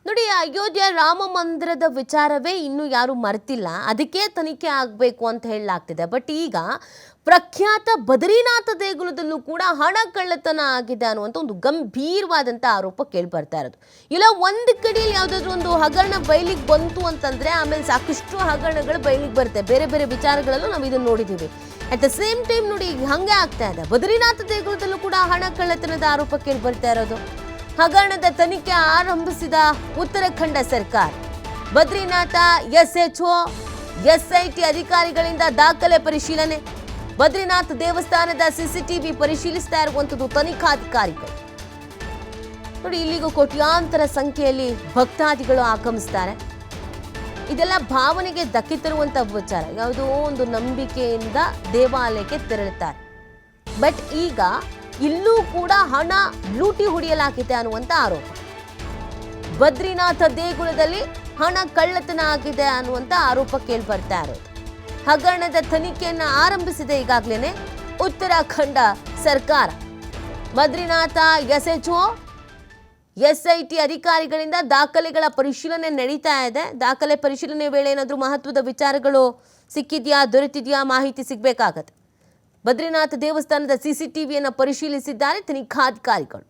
ನೋಡಿ, ಅಯೋಧ್ಯೆ ರಾಮ ಮಂದಿರದ ವಿಚಾರವೇ ಇನ್ನೂ ಯಾರು ಮರೆತಿಲ್ಲ. ಅದಕ್ಕೆ ತನಿಖೆ ಆಗಬೇಕು ಅಂತ ಹೇಳಲಾಗ್ತಿದೆ. ಬಟ್ ಈಗ ಪ್ರಖ್ಯಾತ ಬದ್ರಿನಾಥ ದೇಗುಲದಲ್ಲೂ ಕೂಡ ಹಣ ಕಳ್ಳತನ ಆಗಿದೆ ಅನ್ನುವಂಥ ಒಂದು ಗಂಭೀರವಾದಂಥ ಆರೋಪ ಕೇಳಿ ಬರ್ತಾ ಇರೋದು. ಇಲ್ಲ ಒಂದು ಕಡೆಯಲ್ಲಿ ಯಾವುದಾದ್ರೂ ಒಂದು ಹಗರಣ ಬಯಲಿಗೆ ಬಂತು ಅಂತಂದ್ರೆ ಆಮೇಲೆ ಸಾಕಷ್ಟು ಹಗರಣಗಳು ಬಯಲಿಗೆ ಬರುತ್ತೆ. ಬೇರೆ ಬೇರೆ ವಿಚಾರಗಳಲ್ಲೂ ನಾವು ಇದನ್ನು ನೋಡಿದ್ದೀವಿ. ಅಟ್ ದ ಸೇಮ್ ಟೈಮ್ ನೋಡಿ, ಹಂಗೆ ಆಗ್ತಾ ಇದೆ. ಬದ್ರಿನಾಥ ದೇಗುಲದಲ್ಲೂ ಕೂಡ ಹಣ ಕಳ್ಳತನದ ಆರೋಪ ಕೇಳಿ ಬರ್ತಾ ಇರೋದು. ಹಗರಣದ ತನಿಖೆ ಆರಂಭಿಸಿದ ಉತ್ತರಾಖಂಡ ಸರ್ಕಾರ. ಬದ್ರಿನಾಥ ಎಸ್ಎಚ್ಒ ಎಸ್ಐಟಿ ಅಧಿಕಾರಿಗಳಿಂದ ದಾಖಲೆ ಪರಿಶೀಲನೆ. ಬದ್ರಿನಾಥ ದೇವಸ್ಥಾನದ ಸಿಸಿಟಿವಿ ಪರಿಶೀಲಿಸ್ತಾ ಇರುವಂಥದ್ದು ತನಿಖಾಧಿಕಾರಿಗಳು. ನೋಡಿ, ಇಲ್ಲಿಗೂ ಕೋಟ್ಯಾಂತರ ಸಂಖ್ಯೆಯಲ್ಲಿ ಭಕ್ತಾದಿಗಳು ಆಗಮಿಸ್ತಾರೆ. ಇದೆಲ್ಲ ಭಾವನೆಗೆ ಧಕ್ಕೆ ತರುವಂತ ವಿಚಾರ. ಯಾವುದೋ ಒಂದು ನಂಬಿಕೆಯಿಂದ ದೇವಾಲಯಕ್ಕೆ ತೆರಳುತ್ತಾರೆ. ಬಟ್ ಈಗ ಇಲ್ಲೂ ಕೂಡ ಹಣ ಲೂಟಿ ಹೊಡೆಯಲಾಗಿದೆ ಅನ್ನುವಂಥ ಆರೋಪ. ಬದ್ರಿನಾಥ ದೇಗುಲದಲ್ಲಿ ಹಣ ಕಳ್ಳತನ ಆಗಿದೆ ಅನ್ನುವಂಥ ಆರೋಪ ಕೇಳಿ ಬರ್ತಾ ಇರೋದು. ಹಗರಣದ ತನಿಖೆಯನ್ನು ಆರಂಭಿಸಿದೆ ಈಗಾಗಲೇ ಉತ್ತರಾಖಂಡ ಸರ್ಕಾರ. ಬದ್ರಿನಾಥ ಎಸ್ಎಚ್ಒ ಎಸ್ಐಟಿ ಅಧಿಕಾರಿಗಳಿಂದ ದಾಖಲೆಗಳ ಪರಿಶೀಲನೆ ನಡೀತಾ ಇದೆ. ದಾಖಲೆ ಪರಿಶೀಲನೆ ವೇಳೆ ಏನಾದರೂ ಮಹತ್ವದ ವಿಚಾರಗಳು ಸಿಕ್ಕಿದ್ಯಾ, ದೊರೆತಿದೆಯಾ, ಮಾಹಿತಿ ಸಿಗಬೇಕಾಗತ್ತೆ. ಬದ್ರಿನಾಥ ದೇವಸ್ಥಾನದ ಸಿಸಿಟಿವಿಯನ್ನು ಪರಿಶೀಲಿಸಿದ್ದಾರೆ ತನಿಖಾಧಿಕಾರಿಗಳು.